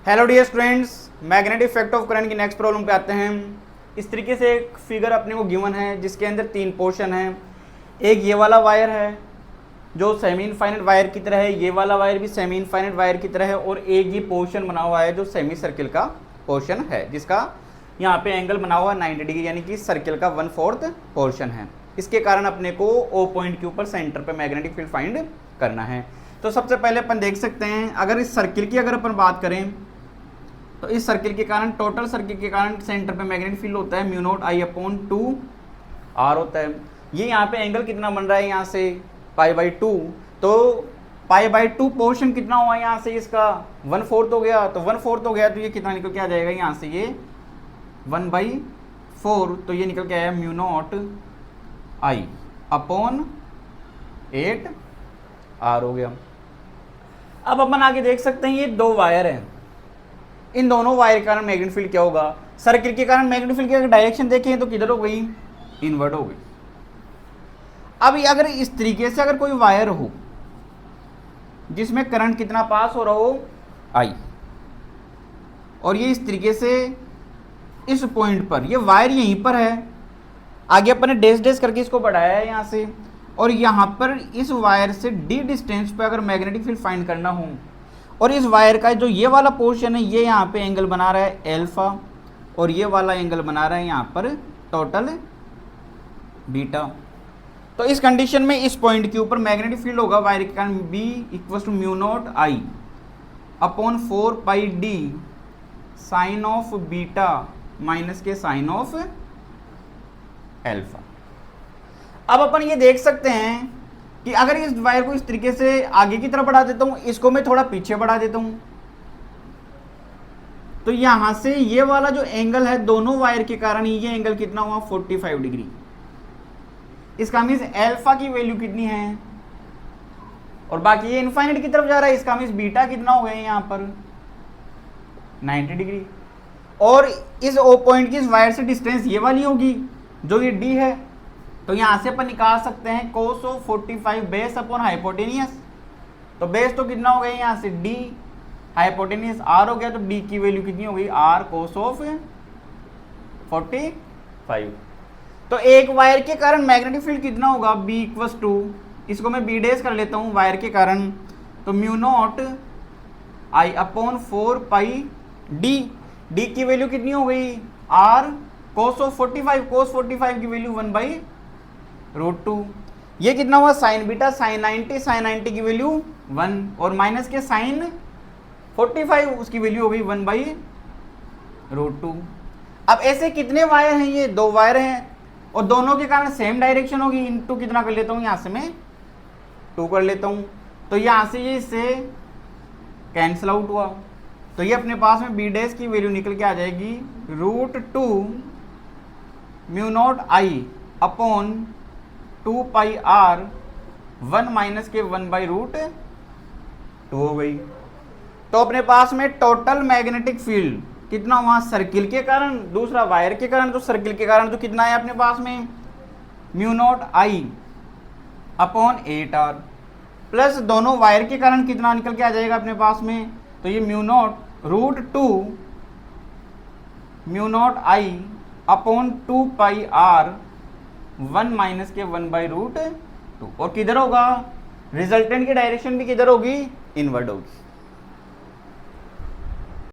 Hello dear students, magnetic effect of current की next problem पे आते हैं। इस तरीके से एक फिगर अपने को गिवन है जिसके अंदर तीन पोर्शन है। एक ये वाला वायर है जो सेमी इनफाइनाइट वायर की तरह है, ये वाला वायर भी सेमी इनफाइनाइट वायर की तरह है, और एक ये पोर्शन बना हुआ है जो सेमी सर्किल का पोर्शन है जिसका यहाँ पे एंगल बना हुआ है 90 डिग्री, यानी कि सर्किल का 1/4 पोर्शन है। इसके कारण अपने को ओ पॉइंट के ऊपर सेंटर पे मैग्नेटिक फील्ड फाइंड करना है। तो सबसे पहले अपन देख सकते हैं, अगर इस सर्किल की अगर अपन बात करें तो इस सर्किल के कारण, टोटल सर्किल के कारण सेंटर पे मैग्नेटिक फील्ड होता है mu naught I upon 2r होता है। ये यहाँ पे एंगल कितना बन रहा है यहाँ से π/2, तो π/2 पोर्शन कितना हुआ यहाँ से, इसका 1/4 हो गया। तो 1/4 हो गया तो ये कितना निकल के आ जाएगा यहाँ से, ये 1/4, तो ये निकल के आया mu naught I upon 8r हो गया। अब अपन आगे देख सकते हैं, ये दो वायर हैं, इन दोनों वायर के कारण मैग्नेटिक फील्ड क्या होगा। सर्किल के कारण मैग्नेटिक फील्ड की अगर डायरेक्शन देखें तो किधर हो गई, इनवर्ट हो गई। अब अगर इस तरीके से अगर कोई वायर हो जिसमें करंट कितना पास हो रहा हो, आई, और ये इस तरीके से इस पॉइंट पर, ये वायर यहीं पर है, आगे अपन ने डैश डैश करके इसको बढ़ाया है यहाँ से, और यहाँ पर इस वायर से d डिस्टेंस पे अगर मैग्नेटिक फील्ड फाइंड करना हो, और इस वायर का जो ये वाला पोर्शन है ये यहाँ पे एंगल बना रहा है एल्फा, और ये वाला एंगल बना रहा है यहाँ पर टोटल बीटा। तो इस कंडीशन में इस पॉइंट के ऊपर मैग्नेटिक फील्ड होगा वायर के कारण B equal to mu naught I upon 4πd sine of beta minus के साइन ऑफ एल्फा। अब अपन ये देख सकते हैं कि अगर इस वायर को इस तरीके से आगे की तरफ बढ़ा देता हूं, इसको मैं थोड़ा पीछे बढ़ा देता हूं, तो यहां से ये वाला जो एंगल है दोनों वायर के कारण ये एंगल कितना हुआ 45 डिग्री। इसका मीन्स एल्फा की वैल्यू कितनी है, और बाकी ये इनफाइनाइट की तरफ जा रहा है, इसका मीन्स बीटा कितना हो गया यहां पर 90 डिग्री। और इस ओ पॉइंट की इस वायर से डिस्टेंस ये वाली होगी जो ये डी है, तो यहां से अपन निकाल सकते हैं cos of 45 base upon hypotenuse. तो बेस तो कितना हो गया यहाँ से d, हाइपोटेनियस r हो गया, तो d की वैल्यू कितनी हो गई r cos ऑफ 45। तो एक वायर के कारण मैग्नेटिक फील्ड कितना होगा b इक्वल्स टू, इसको मैं b डैश कर लेता हूँ वायर के कारण, तो mu naught I upon 4πd, d की वैल्यू कितनी हो गई r cos ऑफ 45, cos 45 की वैल्यू 1/√2। ये कितना हुआ साइन बीटा, साइन 90, साइन 90 की वैल्यू 1, और माइनस के साइन 45 उसकी वैल्यू हो गई 1/√2। अब ऐसे कितने वायर हैं, ये दो वायर हैं और दोनों के कारण सेम डायरेक्शन होगी। इनटू कितना कर लेता हूँ, यहाँ से मैं 2 कर लेता हूँ, तो यहाँ से ये इससे कैंसिल आउट हुआ, तो ये अपने पास में बी डैश की वैल्यू निकल के आ जाएगी √2 mu naught I upon 2πr 1 minus के 1/√2 हो गई। तो अपने पास में टोटल मैग्नेटिक फील्ड कितना हुआ सर्किल के कारण, दूसरा वायर के कारण, तो सर्किल के कारण तो कितना है अपने पास में mu naught I upon 8r, plus दोनों वायर के कारण कितना निकल के आ जाएगा अपने पास में, तो ये mu naught √2 mu naught I upon 2πr 1 minus के 1/√2, और किधर होगा, रिजल्टेंट की डायरेक्शन भी किधर होगी, इनवर्ड होगी।